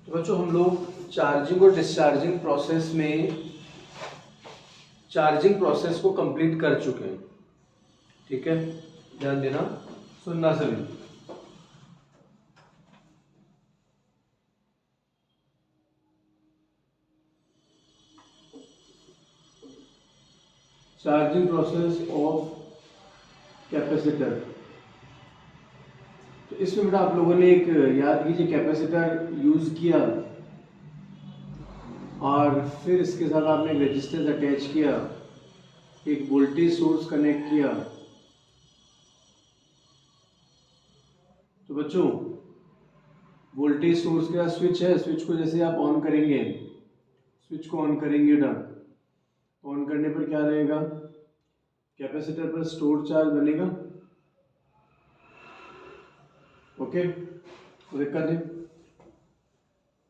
तो बच्चों हम लोग चार्जिंग और डिस्चार्जिंग प्रोसेस में चार्जिंग प्रोसेस को कंप्लीट कर चुके हैं। ठीक है, ध्यान देना, सुनना सभी। Charging process of capacitor. तो इसमें बेटा आप लोगों ने एक याद कीजिए, कैपेसिटर यूज किया और फिर इसके साथ आपने एक रेजिस्टेंस अटैच किया, एक वोल्टेज सोर्स कनेक्ट किया। तो बच्चों वोल्टेज सोर्स का स्विच है, स्विच को जैसे आप ऑन करेंगे, स्विच को ऑन करेंगे ना, ऑन करने पर क्या रहेगा, कैपेसिटर पर स्टोर चार्ज बनेगा। ओके, कोई दिक्कत नहीं।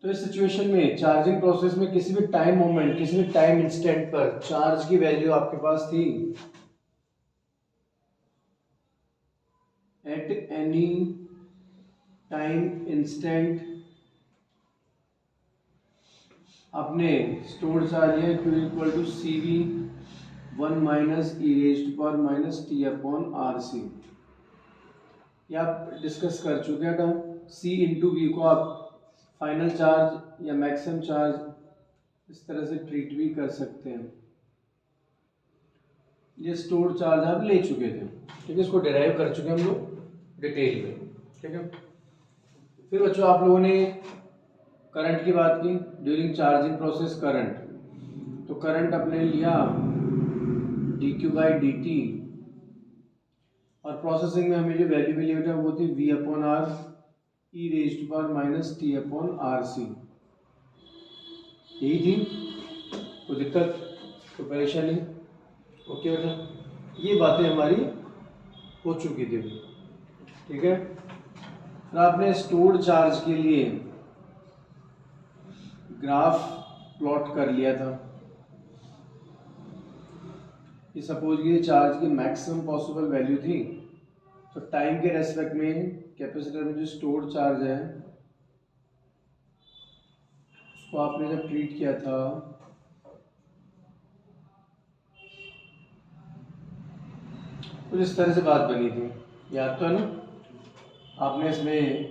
तो इस सिचुएशन में चार्जिंग प्रोसेस में किसी भी टाइम मोमेंट, किसी भी टाइम इंस्टेंट पर चार्ज की वैल्यू आपके पास थी एट एनी टाइम इंस्टेंट, आपने स्टोर चार्ज है Q equal to C V 1 minus e raised power minus T upon R C. ये आप डिस्कस कर चुके हैं। सी इंटू वी को आप फाइनल चार्ज या मैक्सिमम चार्ज इस तरह से ट्रीट भी कर सकते हैं। ये स्टोर चार्ज आप ले चुके थे, ठीक है, इसको डिराइव कर चुके हैं हम लोग डिटेल में। ठीक है, फिर बच्चों आप लोगों ने करंट की बात की, ड्यूरिंग चार्जिंग प्रोसेस करंट। तो करंट अपने लिया d Q by d t, और प्रोसेसिंग में हमें जो वैल्यू मिली बेटा वो थी V upon R e raised power minus T upon R C. यही थी, कोई दिक्कत, कोई परेशानी? ओके बेटा, ये बातें हमारी हो चुकी थी। ठीक है, फिर आपने स्टोर्ड चार्ज के लिए ग्राफ प्लॉट कर लिया था कि सपोज ये चार्ज की मैक्सिमम पॉसिबल वैल्यू थी, तो टाइम के रेस्पेक्ट में कैपेसिटर में जो स्टोर्ड चार्ज है उसको आपने जब ट्रीट किया था कुछ इस तरह से बात बनी थी, याद तो है ना? आपने इसमें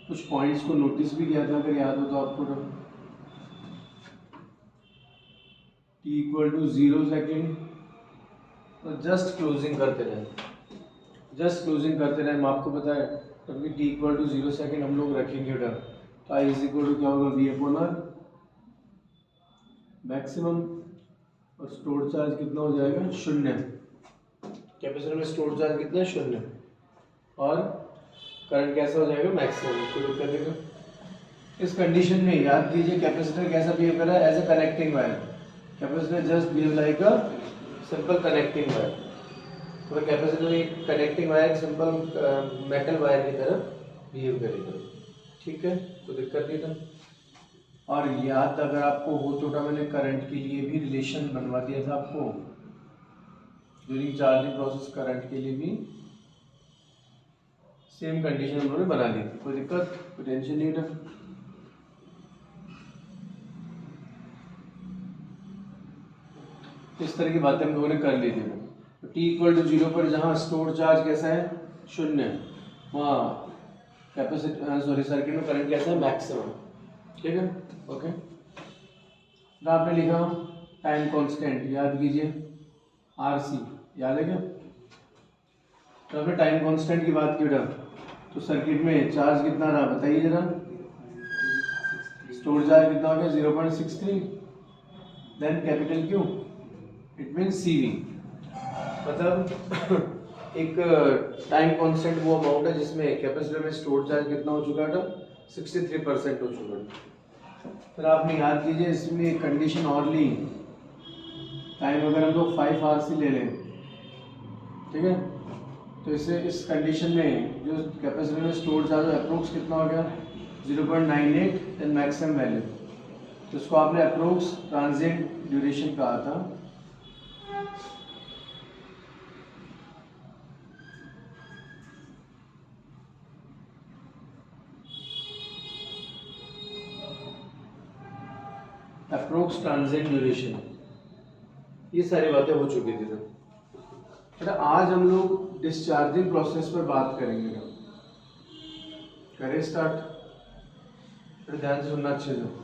कुछ पॉइंट्स को नोटिस भी किया था, अगर याद हो तो आपको। टी इक्वल टू 0 सेकेंड, तो जस्ट क्लोजिंग करते रहे, जस्ट क्लोजिंग करते रहे। हम आपको पता है तभी टी इक्वल टू 0 सेकेंड हम लोग रखेंगे उधर, तो आई इज इक्वल टू क्या होगा, वी अपॉन आर मैक्सिमम, और स्टोर चार्ज कितना हो जाएगा, शून्य। कैपेसिटर में स्टोर चार्ज कितना है, शून्य, और करंट कैसा हो जाएगा, मैक्सिमम। कोई दिक्कत नहीं। इस कंडीशन में याद कीजिए कैपेसिटर कैसा बिहेव कर रहा है, as a connecting wire. Capacitor just behave like a simple connecting wire. तो कैपेसिटर एक connecting wire, simple metal wire की तरह बिहेव करेगा। ठीक है, कोई दिक्कत नहीं था। और याद अगर आपको हो तो मैंने करंट के लिए भी रिलेशन बनवा दिया था आपको, ड्यूरिंग चार्जिंग प्रोसेस करंट के लिए भी सेम कंडीशन हम लोगों ने बना ली थी। कोई दिक्कत, कोई टेंशन नहीं था। इस तरह की बातें हम लोगों ने कर ली थी। तो टी इक्वल टू 0 पर जहाँ स्टोर चार्ज कैसा है, शून्य, वहाँ कैपेसिटर सॉरी सर्किट में करंट कैसा है, मैक्सिमम। ठीक है, ओके। तो आपने लिखा टाइम कांस्टेंट, याद कीजिए आर सी, याद है क्या? तो आपने टाइम कांस्टेंट की बात की बेटा, तो सर्किट में चार्ज कितना रहा बताइए जरा। स्टोर चार्ज कितना हो गया, 0.63, then capital Q, it mean C V, मतलब एक टाइम कांस्टेंट वो अमाउंट है जिसमें कैपेसिटर में स्टोर चार्ज कितना हो चुका था, 63% हो चुका है। फिर आपने याद कीजिए इसमें एक कंडीशन और ली, टाइम अगर हम लोग 5 आवर से ले लें, ठीक है, तो इससे इस कंडीशन में जो कैपेसिटर में स्टोर चार्ज अप्रोक्स कितना हो गया, 0.98 एंड मैक्सिमम वैल्यू, तो इसको आपने अप्रोक्स ट्रांजिएंट ड्यूरेशन कहा था। अप्रोक्स ट्रांजिएंट ड्यूरेशन, ये सारी बातें हो चुकी थी। तो आज हम लोग डिस्चार्जिंग प्रोसेस पर बात करेंगे। करें स्टार्ट, फिर ध्यान से सुनना अच्छे से।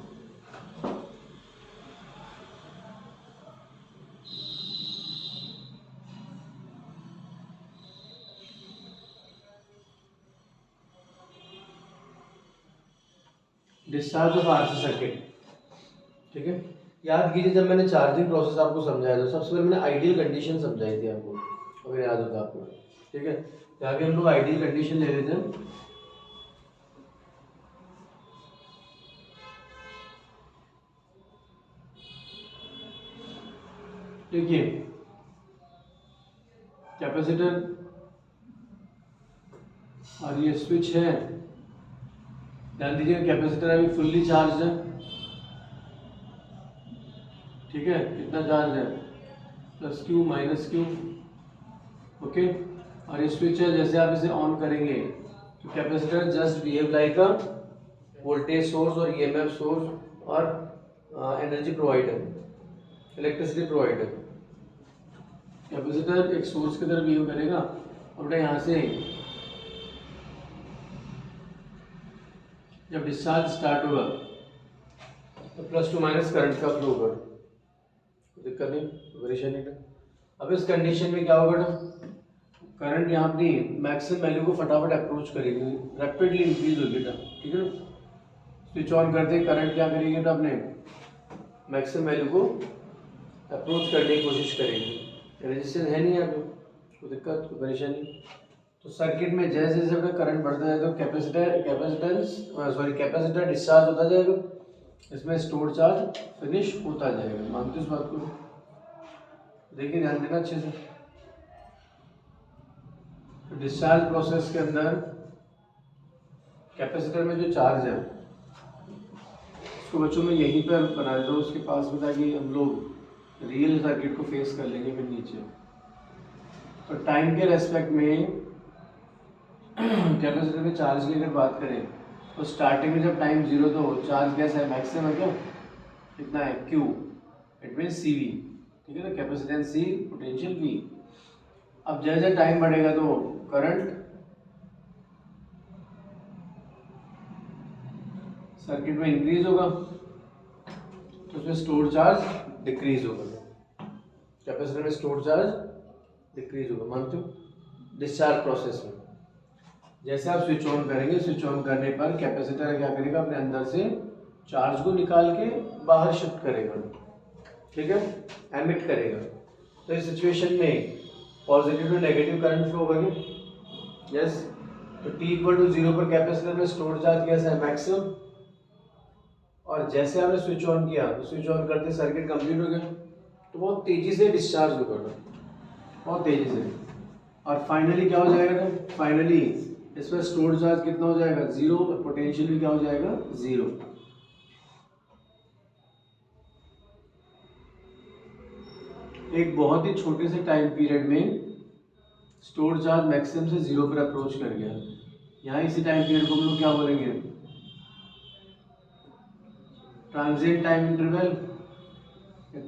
डिस्चार्ज ऑफ आरसी सर्किट, ठीक है। याद कीजिए जब मैंने चार्जिंग प्रोसेस आपको समझाया था, सबसे पहले मैंने आइडियल कंडीशन समझाई थी आपको, अगर याद होता आपको, ठीक है। यहाँ पे हम लोग आइडियल कंडीशन ले लेते हैं। देखिए कैपेसिटर और ये स्विच है, ध्यान दीजिए कैपेसिटर अभी फुल्ली चार्ज है, ठीक है। कितना चार्ज है, plus Q minus Q, okay. और ये स्विच है, जैसे आप इसे ऑन करेंगे तो capacitor just behave like a voltage source और ईएमएफ सोर्स और energy provider, electricity provider. Capacitor एक सोर्स की तरह बिहेव करेगा और यहाँ से जब डिस्चार्ज स्टार्ट होगा तो प्लस टू माइनस करंट का फ्लो होगा, दिक्कत नहीं, परेशानी नहीं। अब इस कंडीशन में क्या होगा, करंट यहाँ अपनी मैक्सिमम वैल्यू को फटाफट अप्रोच करेगी, रैपिडली इंक्रीज होगी, ठीक है ना। स्विच ऑन करते करंट क्या करेगी, तो अपने मैक्सिमम वैल्यू को अप्रोच करने की कोशिश करेगी। रेजिस्टेंस है नहीं यहाँ पे, कोई दिक्कत कोई परेशानी। तो सर्किट में जैसे जैसे अपना करंट बढ़ता है तो कैपेसिटर डिस्चार्ज होता जाएगा, इसमें स्टोर चार्ज फिनिश होता जाएगा। मानते इस बात को, देखिए ध्यान देना अच्छे से। डिस्चार्ज प्रोसेस के अंदर कैपेसिटर में जो चार्ज है उसको बच्चों में यहीं पर बना दो उसके पास में, ताकि हम लोग रियल सर्किट को फेस कर लेंगे फिर नीचे। तो टाइम के रेस्पेक्ट में कैपेसिटर के चार्ज की अगर बात करें तो स्टार्टिंग में जब टाइम जीरो तो चार्ज कैसा है, मैक्सिमम है क्या, कितना है, Q, it mean C V, ठीक है ना, कैपेसिटेंस सी, पोटेंशियल वी। अब जैसे जैसे टाइम बढ़ेगा तो करंट सर्किट में इंक्रीज होगा तो उसमें स्टोर चार्ज डिक्रीज होगा, कैपेसिटर में स्टोर चार्ज डिक्रीज होगा। मानते हो, डिस्चार्ज प्रोसेस में जैसे आप स्विच ऑन करेंगे, स्विच ऑन करने पर कैपेसिटर क्या करेगा, अपने अंदर से चार्ज को निकाल के बाहर शिफ्ट करेगा, ठीक है, एमिट करेगा। तो इस सिचुएशन में positive to negative current flow होगा क्या, यस। तो t इक्वल टू 0 पर कैपेसिटर में स्टोर चार्ज कैसा है, मैक्सिमम। और जैसे आपने स्विच ऑन किया तो स्विच ऑन करते सर्किट कंप्लीट हो गया, तो बहुत तेजी से डिस्चार्ज होगा, बहुत तेजी से। और फाइनली क्या हो जाएगा, तो फाइनली इसमें स्टोर चार्ज कितना हो जाएगा, 0, और पोटेंशियल भी क्या हो जाएगा, 0। एक बहुत ही छोटे से टाइम पीरियड में स्टोर चार्ज मैक्सिमम से 0 पर अप्रोच कर गया। यहाँ इसी टाइम पीरियड को हम लोग क्या बोलेंगे, transient time interval,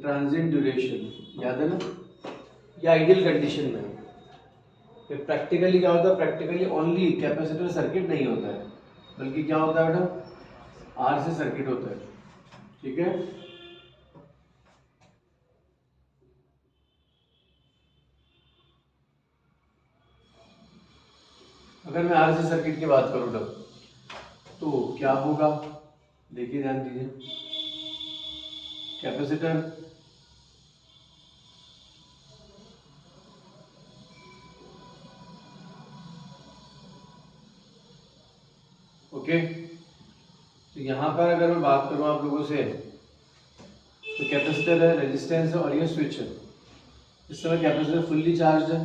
transient duration, याद है ना। ये आइडियल कंडीशन में। फिर प्रैक्टिकली क्या होता है, प्रैक्टिकली ओनली कैपेसिटर सर्किट नहीं होता है, बल्कि क्या होता है बेटा, आर से सर्किट होता है, ठीक है। अगर मैं आर से सर्किट की बात करूँ तो क्या होगा, देखिए ध्यान दीजिए। कैपेसिटर ओके, तो यहाँ पर अगर मैं बात करूँ आप लोगों से, तो कैपेसिटर है, रेजिस्टेंस है और ये स्विच है। इस समय कैपेसिटर फुल्ली चार्ज है,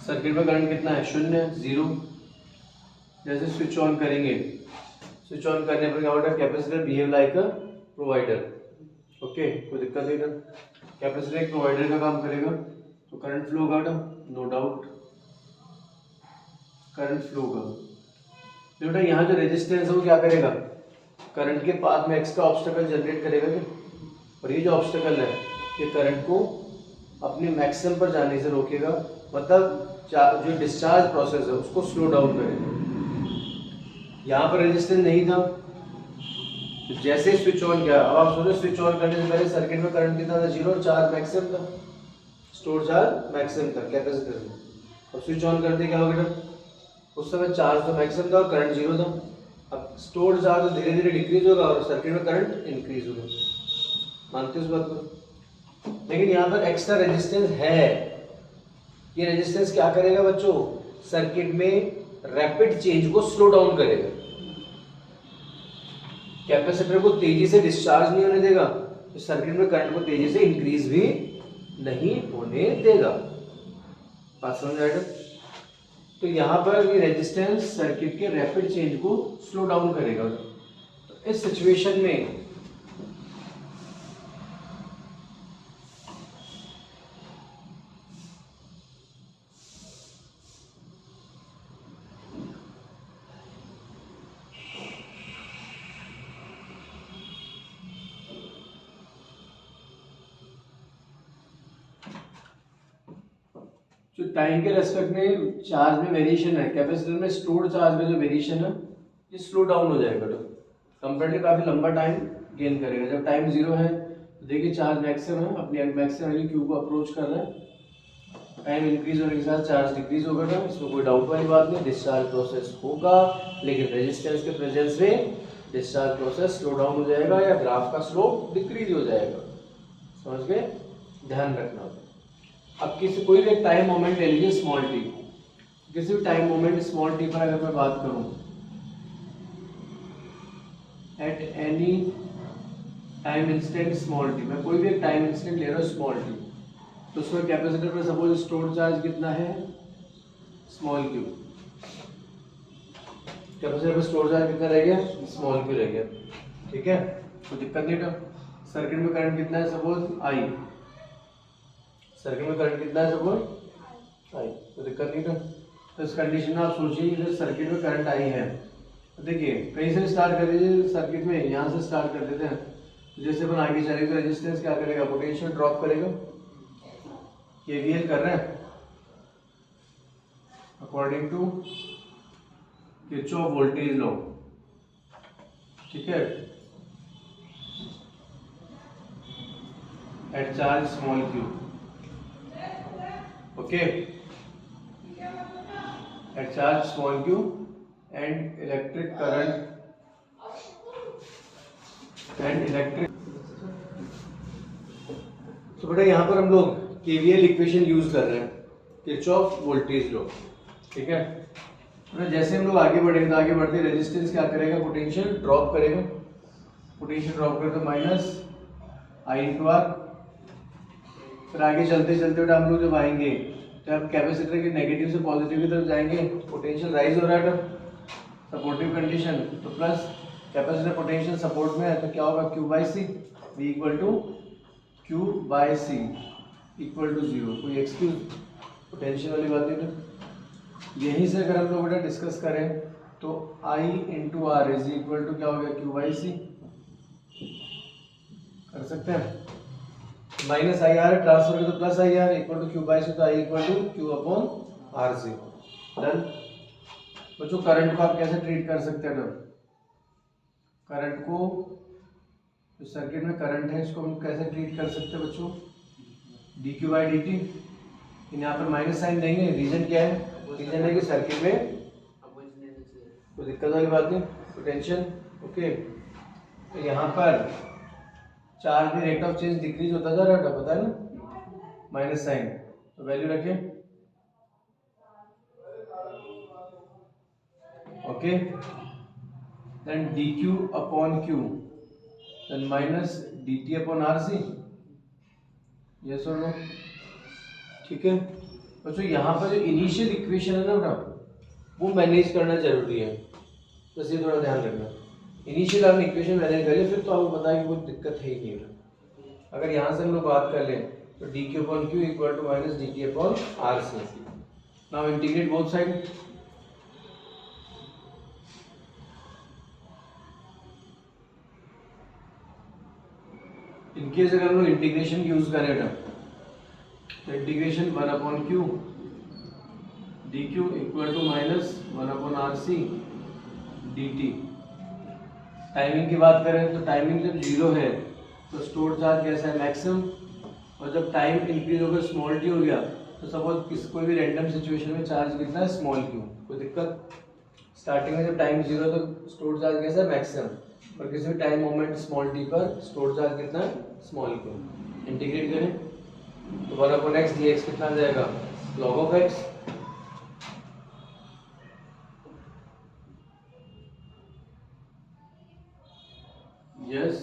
सर्किट में करंट कितना है, 0, 0। जैसे स्विच ऑन करेंगे, स्विच ऑन करने पर क्या होगा, कैपेसिटर बिहेव लाइक अ प्रोवाइडर, ओके, कोई दिक्कत नहीं। कैपेसिटर एक प्रोवाइडर का काम करेगा तो करंट फ्लो होगा, नो डाउट। करंट फ्लो का। तो बेटा यहाँ जो रेजिस्टेंस है वो क्या करेगा, करंट के पाथ में एक्स्ट्रा ऑब्स्टेकल जनरेट करेगा क्या, और ये जो ऑब्स्टेकल है ये करंट को अपने मैक्सिमम पर जाने से रोकेगा, मतलब जो डिस्चार्ज प्रोसेस है उसको स्लो डाउन करेगा। यहाँ पर रेजिस्टेंस नहीं था, तो जैसे स्विच ऑन किया, अब आप सोचो स्विच ऑन करने से पहले सर्किट में करंट कितना था, 0, और चार्ज मैक्सिमम था, स्टोर चार्ज मैक्सिमम था कैपेसिटर में। और स्विच ऑन करते क्या हो गया, उस समय चार्ज तो मैक्सिमम था और करंट 0 था। अब स्टोर चार्ज तो धीरे धीरे डिक्रीज होगा और सर्किट में करंट इंक्रीज होगा। मानते हो इस बात को? लेकिन यहाँ पर एक्स्ट्रा रेजिस्टेंस है। ये रेजिस्टेंस क्या करेगा बच्चों, सर्किट में रैपिड चेंज को स्लो डाउन करेगा, कैपेसिटर को तेजी से डिस्चार्ज नहीं होने देगा, तो सर्किट में करंट को तेजी से इंक्रीज भी नहीं होने देगा। बात समझ आएगा? तो यहाँ पर ये रेजिस्टेंस सर्किट के रैपिड चेंज को स्लो डाउन करेगा। तो इस सिचुएशन में जो टाइम के रेस्पेक्ट में चार्ज में वेरिएशन है, कैपेसिटर में स्टोर्ड चार्ज में जो वेरिएशन है ये स्लो डाउन हो जाएगा, कंपेरेटिवली काफी लंबा टाइम गेन करेगा। जब टाइम 0 है तो देखिए चार्ज मैक्सिमम है, अपनी मैक्सिमम वैल्यू क्यू को अप्रोच कर रहा है, टाइम इंक्रीज होने के साथ चार्ज डिक्रीज होगा ना, इसमें कोई डाउट वाली बात नहीं, डिस्चार्ज प्रोसेस होगा, लेकिन रेजिस्टेंस के प्रेजेंस में डिस्चार्ज प्रोसेस स्लो डाउन हो जाएगा या ग्राफ का स्लोप डिक्रीज हो जाएगा। समझ गए? ध्यान रखना। अब किसी कोई भी टाइम मोमेंट ले लीजिए स्मॉल टी, किसी भी टाइम मोमेंट स्मॉल टी पर अगर मैं बात करूं, eight any time instant small T, मैं कोई भी एक टाइम इंस्टेंट ले रहा हूँ स्मॉल टी, तो उसमें कैपेसिटर पर सपोज स्टोर्ड चार्ज कितना है, स्मॉल क्यू, कैपेसिटर पर स्टोर्ड चार्ज कितना रह गया, स्मॉल क्यू रह गया, ठीक है, तो दिक्कत नहीं था। सर्किट में करंट कितना है, सपोज आई, सर्किट में करंट कितना है, सपोज आई, तो दिक्कत नहीं था। तो इस कंडीशन में आप सोचिए कि सर्किट में करंट आई है, तो देखिए कहीं से स्टार्ट कर दीजिए, सर्किट में यहाँ से स्टार्ट कर देते हैं, तो जैसे अपन आगे चलेंगे तो रेजिस्टेंस क्या करेगा, पोटेंशियल ड्रॉप करेगा। केवीएल कर रहे हैं according to Kirchhoff voltage law, ठीक है, at charge small Q, okay, at charge small Q and electric current and electric. तो बेटा यहाँ पर हम लोग केवीएल इक्वेशन यूज कर रहे हैं, किरचॉफ वोल्टेज लॉ, ठीक है। तो जैसे हम लोग आगे बढ़ेंगे तो आगे बढ़ते रेजिस्टेंस क्या करेगा, पोटेंशियल ड्रॉप करेगा, पोटेंशियल ड्रॉप करेगा तो माइनस आई इंटू आर। फिर आगे चलते चलते बेटा हम लोग जब आएंगे तो अब कैपेसिटर के नेगेटिव से पॉजिटिव की तरफ जाएंगे, पोटेंशियल राइज हो रहा है, सपोर्टिव कंडीशन, तो प्लस कैपेसिटर पोटेंशियल सपोर्ट में है तो क्या होगा, Q by C, V equal to Q by C equal to 0, कोई एक्सक्यूज पोटेंशियल वाली बात नहीं। यहीं से अगर हम लोग बेटा डिस्कस करें तो I into R is equal to क्या हो गया, क्यू बाई सी, कर सकते हैं, माइनस आई आर ट्रांसफर तो plus I R equal to Q by C, तो I equal to Q upon R C, done. बच्चों करंट को आप कैसे ट्रीट कर सकते हैं, करंट को, जो सर्किट में करंट है इसको हम कैसे ट्रीट कर सकते हैं बच्चों, D Q by d T, यहाँ पर माइनस साइन नहीं है, रीजन क्या है, रीजन है कि सर्किट में कोई दिक्कत वाली बात नहीं, पोटेंशियल, ओके। तो यहाँ पर चार्ज में रेट ऑफ चेंज डिक्रीज होता जा रहा है, पता है ना, माइनस साइन, तो वैल्यू रखें, okay, then dq upon q, then minus dt upon rc, yes और नो, ठीक है बच्चों। यहाँ पर जो इनिशियल इक्वेशन है ना वो मैनेज करना जरूरी है, बस ये थोड़ा ध्यान रखना। इनिशियल आपने इक्वेशन मैनेज करिए फिर तो आपको पता है कि कोई दिक्कत है ही नहीं। अगर यहाँ से हम लोग बात कर लें तो d Q upon Q equal to minus d t upon R C. Now integrate both side, in case अगर हम लोग इंटीग्रेशन यूज करें ना तो integration 1/q dq equal to minus 1/rc dt। Timing की बात करें तो टाइमिंग जब जीरो है तो स्टोर चार्ज कैसा है, मैक्सिमम। और जब टाइम इंक्रीज होकर स्मॉल टी हो गया तो सपोज कोई भी रैंडम सिचुएशन में चार्ज कितना है, स्मॉल क्यू, कोई दिक्कत। स्टार्टिंग में जब टाइम जीरो तो स्टोर चार्ज कैसा है, मैक्सिमम। और किसी भी टाइम मोमेंट स्मॉल टी पर स्टोर चार्ज कितना है, स्मॉल क्यू। इंटीग्रेट करें तो 1/x dx कितना आ जाएगा, log of x। Yes,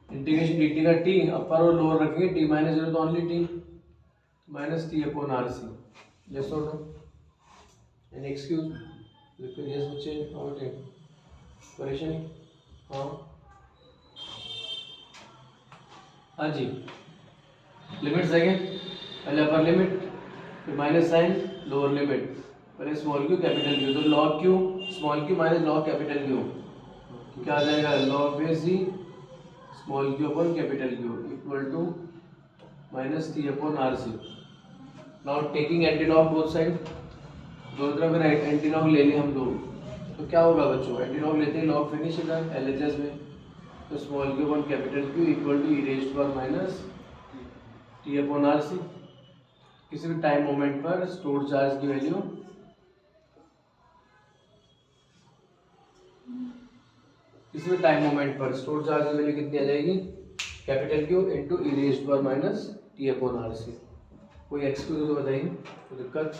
integration dt का t अपर और लोअर रखेंगे, t माइनस जीरो तो only t minus t upon R C. Yes और नो, एनी एक्सक्यूज? लिखो यस बच्चे, और परेशानी? हाँ हाँ जी, लिमिट्स देंगे, पहले अपर लिमिट, फिर माइनस साइन, लोअर लिमिट, पहले स्मॉल क्यू कैपिटल क्यू, तो log Q small Q minus log capital Q क्या आ जाएगा, लॉग बेस जी small Q upon capital Q equal to minus T upon R C. Now taking anti log both side, दोनों तरफ अगर anti log ले लें हम लोग तो क्या होगा बच्चों, एंटी लॉग लेते ही लॉग फिनिश होगा एलएचएस में, तो small Q upon capital Q equal to e raised to power minus T upon R C. किसी भी टाइम मोमेंट पर स्टोर्ड चार्ज की वैल्यू किसी भी टाइम मोमेंट पर स्टोर्ड चार्ज की वैल्यू कितनी आ जाएगी, capital Q into e raised to power minus T upon R C. कोई एक्सक्यूज तो बताइए, कोई दिक्कत?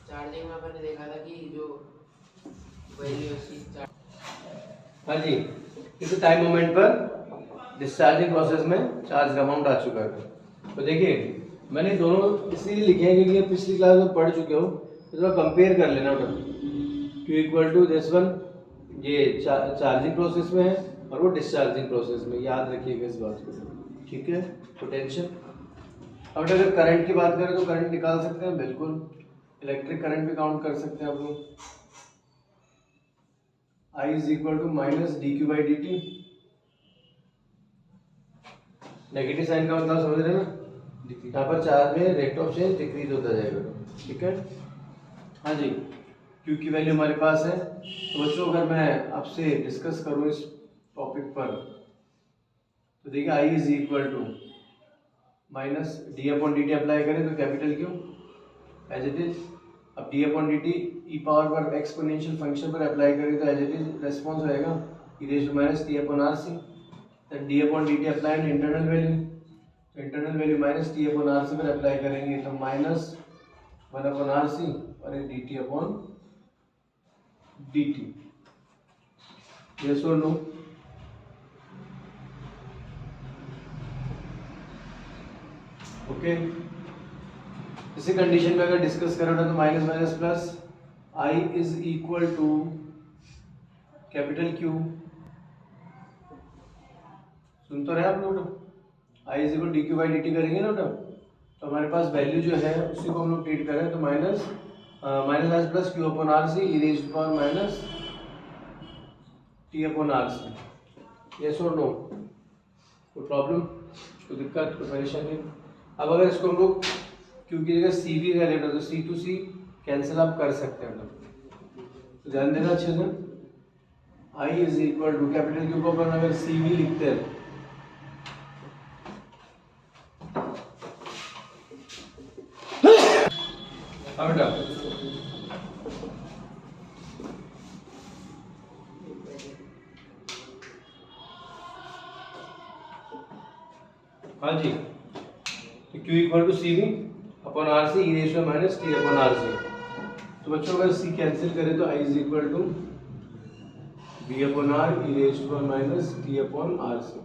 चार्जिंग में अपन ने देखा था कि जो वैल्यू उसकी हाँ जी, किसी टाइम मोमेंट पर डिस्चार्जिंग प्रोसेस में चार्ज का अमाउंट आ चुका है। तो देखिए मैंने दोनों इसलिए लिखे हैं क्योंकि पिछली क्लास में पढ़ चुके हो, तो थोड़ा कंपेयर कर लेना उधर। Q equal to this one, ये चार्जिंग प्रोसेस में है और वो डिस्चार्जिंग प्रोसेस में, याद रखिएगा इस बात को, ठीक है। पोटेंशियल, अब अगर करंट की बात करें तो करंट निकाल सकते हैं, बिल्कुल। इलेक्ट्रिक करंट भी काउंट कर सकते हैं आप लोग। I is equal to minus d Q by d t. Negative sign का मतलब समझ रहे हैं ना, यहाँ पर चार्ज में रेट ऑफ चेंज डिक्रीज होता जाएगा, ठीक है। हाँ जी, क्यू की वैल्यू हमारे पास है। तो बच्चों अगर मैं आपसे डिस्कस करूँ इस टॉपिक पर तो देखिए I is equal to minus D upon D T apply करें तो capital Q as it is. अब D upon D T E power पर एक्सपोनेंशियल फंक्शन पर अप्लाई करें तो एज इट इज रेस्पॉन्स होएगा E raise to minus T upon R C. Then D upon D T apply in internal value, तो internal value minus T upon R C पर apply करेंगे तो minus 1 upon R C और ये d t upon D t. Yes और no? Okay, इसी condition में अगर डिस्कस करें तो minus minus plus I is equal to capital Q, सुन तो रहे आप लोग, I is equal d Q by d t करेंगे ना तो हमारे पास वैल्यू जो है उसी को हम लोग ट्रीट करें तो minus minus plus Q upon R C e raised to power minus T upon R C. Yes और नो? कोई प्रॉब्लम, कोई दिक्कत, कोई परेशानी? अब अगर इसको हम लोग क्यू की जगह सी भी ले लेते तो सी टू सी कैंसिल आप कर सकते हैं, तो ध्यान देना अच्छे से। I is equal to capital Q को अपन अगर सी भी लिखते हैं बेटा, हाँ जी, तो Q इक्वल टू सी भी upon R C e raise to minus T upon R C. तो बच्चों अगर सी कैंसिल करें तो I is equal to V upon R e raise to minus T upon R C.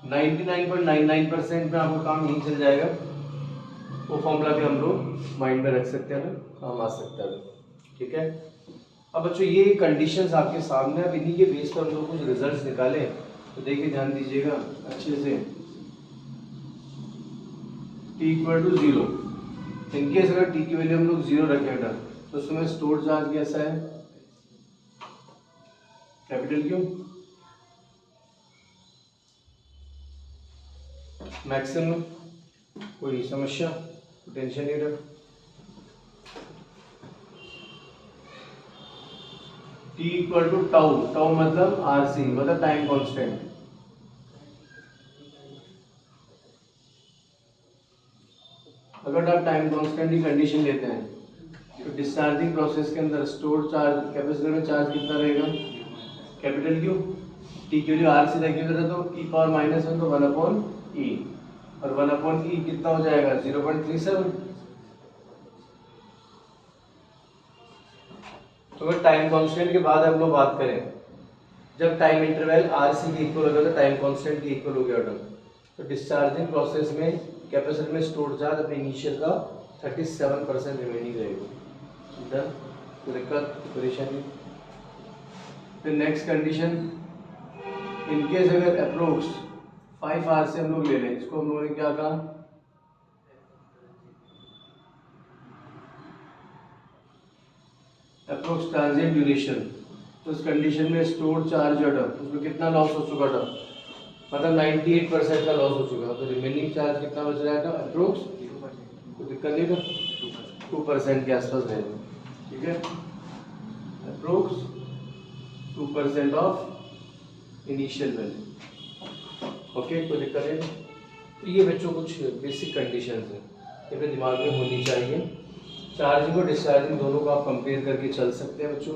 99.99% में आपका काम यहीं चल जाएगा, वो फॉर्मूला भी हम लोग माइंड में रख सकते हैं, काम आ सकता है, ठीक है। अब बच्चों ये कंडीशंस आपके सामने, अब इन्हीं के बेस पर हम लोग कुछ रिजल्ट्स निकाले, तो देखिए ध्यान दीजिएगा अच्छे से। t इक्वल टू 0, इनकेस अगर t की वैल्यू हम लोग 0 रखें बेटा तो उसमें स्टोर चार्ज कैसा है, कैपिटल क्यू, मैक्सिमम, कोई समस्या, टेंशन नहीं रख। T equal to tau, tau मतलब RC मतलब टाइम कांस्टेंट। अगर आप टाइम कांस्टेंट की कंडीशन लेते हैं तो डिस्चार्जिंग प्रोसेस के अंदर स्टोर चार्ज कैपेसिटर में चार्ज कितना रहेगा, कैपिटल क्यू, टी के लिए RC रखिएगा तो e पावर -1 तो 1/e, और 1/e कितना हो जाएगा 0.37। तो अगर टाइम कांस्टेंट के बाद हम लोग बात करें, जब टाइम इंटरवल RC के इक्वल होगा तो टाइम कांस्टेंट के इक्वल हो गया ऑर्डर, तो डिस्चार्जिंग प्रोसेस में कैपेसिटर में स्टोर चार्ज अपने इनिशियल का 37% रिमेनिंग रहेगा। डन, कोई दिक्कत परेशानी। फिर नेक्स्ट कंडीशन, इनकेस अगर अप्रोक्स 5 आवर से हम लोग ले लें, इसको हम लोगों ने क्या कहा, अप्रोक्स ट्रांजिएंट ड्यूरेशन, तो उस कंडीशन में स्टोर चार्ज जो था उसमें कितना लॉस हो चुका था, मतलब 98% का लॉस हो चुका, तो रिमेनिंग चार्ज कितना बच रहा था अप्रोक्स, कोई दिक्कत नहीं था, 2% के आसपास रहेगा। ठीक है, approx 2% of initial value. Okay, कोई दिक्कत नहीं। तो ये बच्चों कुछ बेसिक कंडीशंस हैं, ये अपने दिमाग में होनी चाहिए। चार्जिंग और डिस्चार्जिंग दोनों को आप कंपेयर करके चल सकते हैं बच्चों।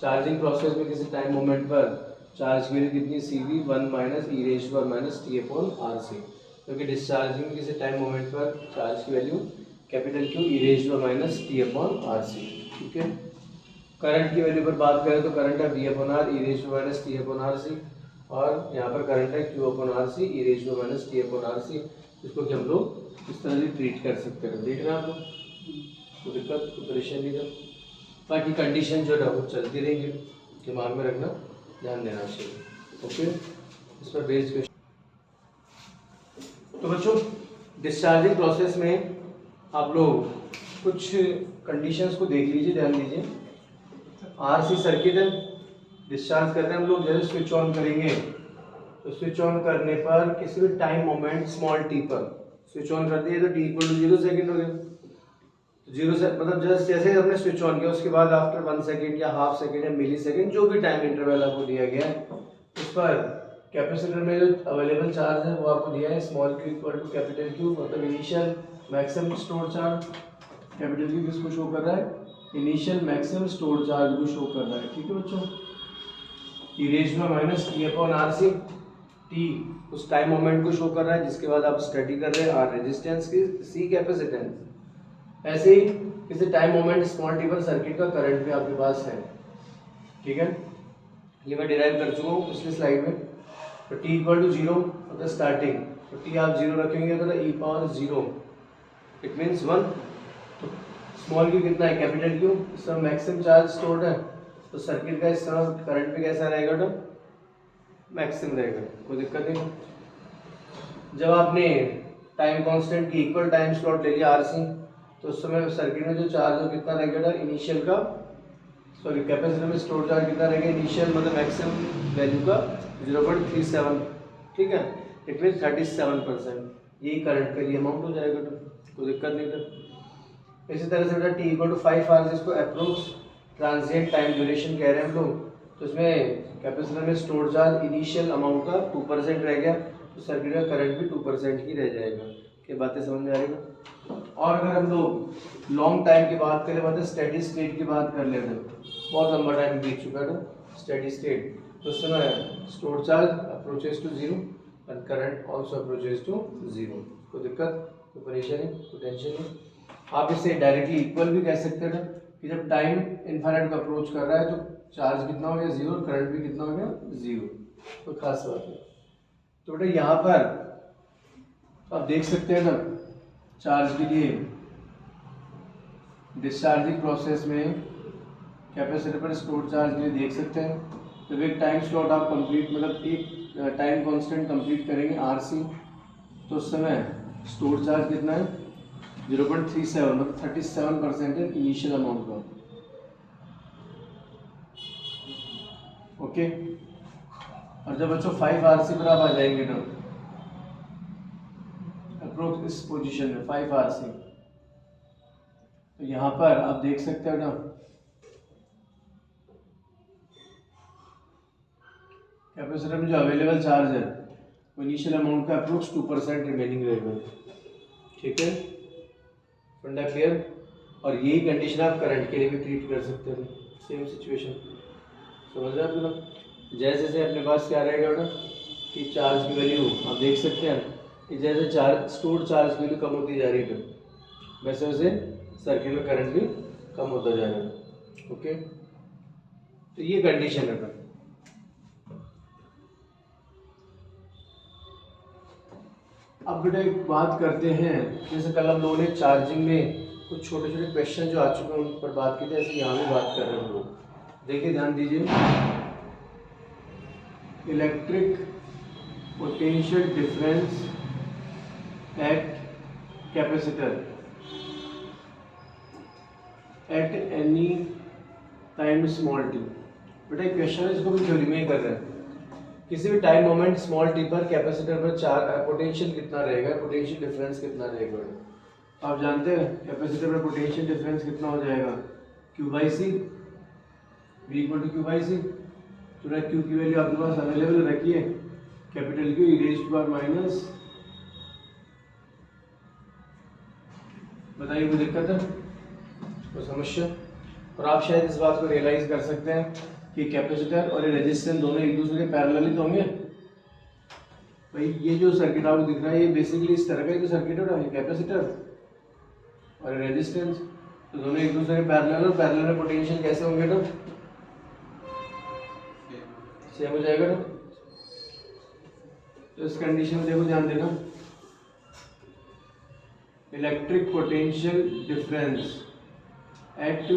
चार्जिंग प्रोसेस में किसी टाइम मोमेंट पर चार्ज की वैल्यू कितनी CV 1 - e⁻t/RC, क्योंकि डिस्चार्जिंग में किसी टाइम मोमेंट पर चार्ज की वैल्यू कैपिटल Q e⁻t/RC। ठीक है, करंट की वैल्यू पर बात करें तो करंट है V/R e⁻t/RC, और यहाँ पर करंट है Q/RC e⁻t/RC, इसको कि हम लोग इस तरह से ट्रीट कर सकते हैं। देख रहे हैं आप लोग, कोई दिक्कत कोई परेशानी नहीं। बाकी कंडीशन जो है वो चलती रहेंगी, दिमाग में रखना, ध्यान देना चाहिए। ओके, इस पर बेस्ड क्वेश्चन। तो बच्चों डिस्चार्जिंग प्रोसेस में आप लोग कुछ कंडीशंस को देख लीजिए, ध्यान दीजिए। RC सर्किट है, डिस्चार्ज कर रहे हैं हम लोग, जैसे स्विच ऑन करेंगे तो स्विच ऑन करने पर किसी भी टाइम मोमेंट स्मॉल t पर स्विच ऑन कर दिए तो t इक्वल टू 0 सेकेंड हो गया। जीरो से मतलब जस्ट जैसे हमने स्विच ऑन किया उसके बाद आफ्टर 1 सेकेंड या हाफ सेकेंड या मिली सेकेंड जो भी टाइम इंटरवल आपको दिया गया है, उस पर कैपेसिटर में जो अवेलेबल चार्ज है वो आपको दिया है small q equal to capital Q, मतलब initial maximum store charge. Capital Q किसको शो कर रहा है, इनिशियल मैक्सिमम स्टोर चार्ज को शो कर रहा है। ठीक है बच्चों, e⁻t/RC, t उस टाइम मोमेंट को शो कर रहा है जिसके बाद आप स्टडी कर रहे हैं, r रेजिस्टेंस की, c कैपेसिटेंस। ऐसे ही किसी टाइम मोमेंट स्मॉल t पर सर्किट का करंट भी आपके पास है। ठीक है, ये मैं डिराइव कर चुका हूँ पिछली स्लाइड में। तो t इक्वल टू 0 मतलब स्टार्टिंग, तो t आप 0 रखेंगे तो e⁻0 इट मीन्स 1। तो स्मॉल q कितना है, कैपिटल Q, इस समय मैक्सिमम चार्ज स्टोर्ड है, तो सर्किट का इस समय करंट भी कैसा रहेगा, तो मैक्सिमम रहेगा, कोई दिक्कत नहीं। जब आपने टाइम कांस्टेंट की इक्वल टाइम स्लॉट ले लिया RC, तो उस समय सर्किट में जो चार्ज हो कितना रहेगा, इनिशियल का सॉरी कैपेसिटर में स्टोर चार्ज कितना रहेगा, इनिशियल मतलब मैक्सिमम वैल्यू का 0.37। ठीक है, इट मीन 37%, यही करंट के लिए अमाउंट हो जाएगा, तो कोई दिक्कत नहीं था। इसी तरह से बेटा t इक्वल टू 5 आवर्स, जिसको अप्रोक्स ट्रांजिएंट टाइम ड्यूरेशन कह रहे हैं हम लोग, तो इसमें कैपेसिटर में स्टोर चार्ज इनिशियल अमाउंट का 2% रह गया, तो सर्किट का करंट भी 2% ही रह जाएगा। क्या बातें समझ में आएगा। और अगर हम लोग लॉन्ग टाइम की बात करें, मतलब स्टेडी स्टेट की बात कर लेते हैं, बहुत लंबा टाइम बीत चुका है ना स्टेडी स्टेट, तो उस समय store charge approaches to 0 and current also approaches to 0। कोई दिक्कत कोई परेशानी कोई टेंशन नहीं। आप इसे डायरेक्टली इक्वल भी कह सकते हैं कि जब टाइम इन्फिनिट को अप्रोच कर रहा है तो चार्ज कितना हो गया 0 और करंट भी कितना हो गया 0, कोई खास बात नहीं। तो बेटा यहाँ पर आप देख सकते हैं ना, चार्ज के लिए डिस्चार्जिंग प्रोसेस में कैपेसिटर पर स्टोर चार्ज के लिए देख सकते हैं, जब एक टाइम स्लॉट आप कंप्लीट मतलब एक टाइम कांस्टेंट कंप्लीट करेंगे RC, तो उस समय स्टोर चार्ज कितना है 0.37 मतलब 37% है इनिशियल अमाउंट का। ओके। और जब बच्चों 5 RC पर आप आ जाएंगे तो अप्रोक्स इस पोजीशन में 5 RC, तो यहाँ पर आप देख सकते हो ना कैपेसिटर में जो अवेलेबल चार्ज है वो इनिशियल अमाउंट का अप्रोक्स 2% रिमेनिंग रहेगा। ठीक है, फंडा क्लियर। और यही कंडीशन आप करंट के लिए भी ट्रीट कर सकते हो, सेम सिचुएशन। समझ रहे आप लोग? जैसे जैसे अपने पास क्या रहेगा बेटा कि चार्ज की वैल्यू आप देख सकते हैं कि जैसे चार्ज स्टोर्ड चार्ज की वैल्यू कम होती जा रही है वैसे वैसे सर्किट में करंट भी कम होता जाएगा। ओके, तो ये कंडीशन है। अब बेटा एक बात करते हैं, जैसे कल हम लोगों ने चार्जिंग में कुछ छोटे छोटे क्वेश्चन जो आ चुके हैं उन पर बात की थी, ऐसे यहाँ भी बात कर रहे हैं हम लोग। देखिए ध्यान दीजिए, electric potential difference at capacitor eight any time small T. बेटा एक क्वेश्चन है, इसको भी थ्योरी में ही कर रहे हैं। किसी भी टाइम मोमेंट स्मॉल टी पर कैपेसिटर पर चार्ज पोटेंशियल कितना रहेगा, पोटेंशियल डिफरेंस कितना रहेगा। आप जानते हैं कैपेसिटर पर पोटेंशियल डिफरेंस कितना हो जाएगा, Q by C, V equal to Q by C. तो Q की वैल्यू आपके पास अवेलेबल रखिए, capital Q e raised to power minus, बताइए कोई दिक्कत है, कोई समस्या? और आप शायद इस बात को रियलाइज कर सकते हैं कि कैपेसिटर और रेजिस्टेंस दोनों एक दूसरे के पैरेलल ही तो होंगे। भाई ये जो सर्किट आपको दिख रहा है ये बेसिकली इस तरह का जो सर्किट है कैपेसिटर और रेजिस्टेंस, तो दोनों एक दूसरे के पैरेलल, और पैरेलल में पोटेंशियल कैसे होंगे तो सेम हो जाएगा ना। तो इस कंडीशन में देखो ध्यान देना, electric potential difference at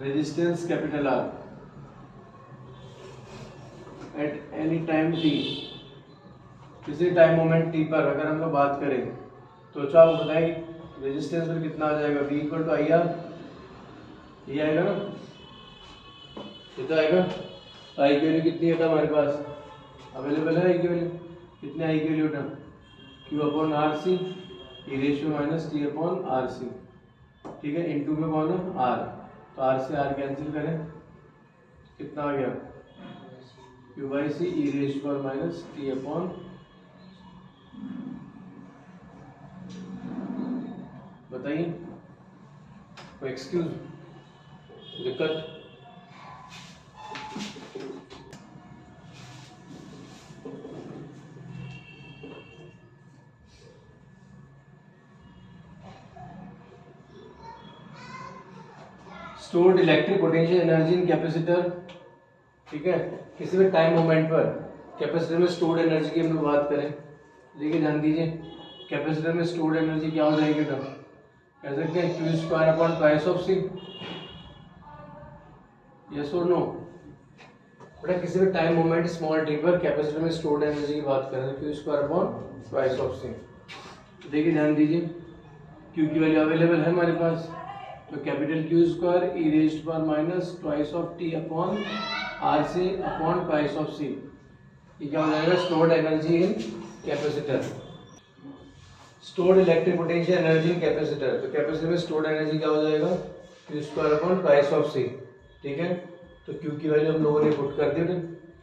resistance capital R eight any time t, किसी टाइम मोमेंट t पर अगर हम लोग बात करें तो अच्छा आपको बताइए रेजिस्टेंस पर कितना आ जाएगा, V equal to I R, ये आएगा ना, कितना आएगा। आई की वैल्यू कितनी है हमारे पास अवेलेबल है, आई की वैल्यू कितने, आई की value Q upon R C e raise to minus T upon R C. ठीक है, इनटू में कौन है आर, तो आर से आर कैंसिल करें, कितना आ गया Q by C e raise to minus T upon, बताइए कोई एक्सक्यूज, दिक्कत? Stored electric potential energy in capacitor. ठीक है, किसी भी टाइम मोमेंट पर कैपेसिटर में स्टोर्ड एनर्जी की हम लोग बात करें, देखिए ध्यान दीजिए कैपेसिटर में स्टोर्ड एनर्जी क्या हो जाएगी, कह सकते हैं Q square upon twice of C, yes और नो। बेटा किसी भी टाइम मोमेंट स्मॉल टी पर कैपेसिटर में स्टोर्ड एनर्जी की बात करें Q square upon twice of C. देखिए ध्यान दीजिए Q की वैल्यू अवेलेबल है हमारे पास, तो capital Q square E raised to power minus twice of T upon R C upon twice of C, ये क्या हो जाएगा stored energy in capacitor, stored electric potential energy in capacitor. तो कैपेसिटर में स्टोर्ड एनर्जी क्या हो जाएगा Q square upon twice of C. ठीक है, तो Q की वैल्यू हम लोगों ने पुट कर दी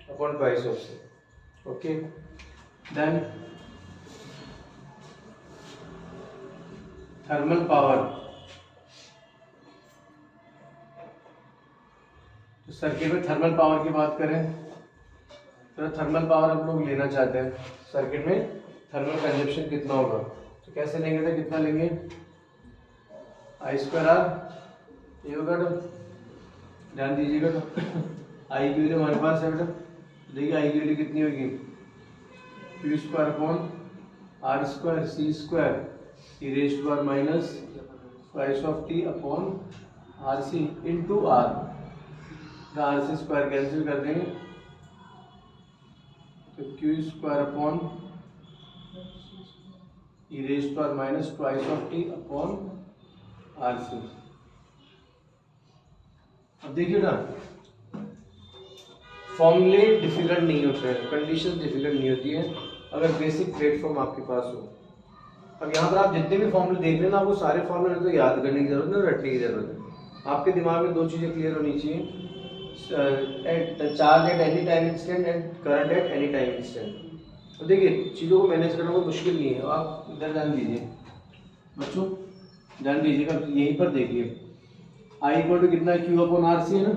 upon twice of C. Okay, then thermal power, तो सर्किट में थर्मल पावर की बात करें तो थर्मल पावर हम लोग लेना चाहते हैं, सर्किट में थर्मल कंजप्शन कितना होगा, तो कैसे लेंगे, तो कितना लेंगे आई स्क्वायर आर, ये होगा। तो ध्यान दीजिएगा, तो आई की वैल्यू हमारे पास है बेटा, देखिए आई की वैल्यू कितनी होगी Q square upon R square C square E raised to power minus twice of T upon R C into R, R से स्क्वायर कैंसिल कर देंगे, तो Q square upon e raised to power minus twice of T upon R C. अब देखिए ना, फॉर्मूले difficult नहीं होते हैं, कंडीशन डिफिकल्ट नहीं होती है अगर बेसिक प्लेटफॉर्म आपके पास हो। अब यहाँ पर आप जितने भी फॉर्मूले देख रहे हैं ना, आपको सारे फॉर्मूले तो याद करने की जरूरत नहीं, रटने की जरूरत है। आपके दिमाग में दो चीज़ें क्लियर होनी चाहिए, charge at any time instant and current eight any time instant. तो देखिए चीज़ों को मैनेज करना कोई मुश्किल नहीं है। आप इधर ध्यान दीजिए बच्चों, ध्यान दीजिएगा, यहीं पर देखिए आई इक्वल टू कितना, क्यू अपॉन आर सी है ना,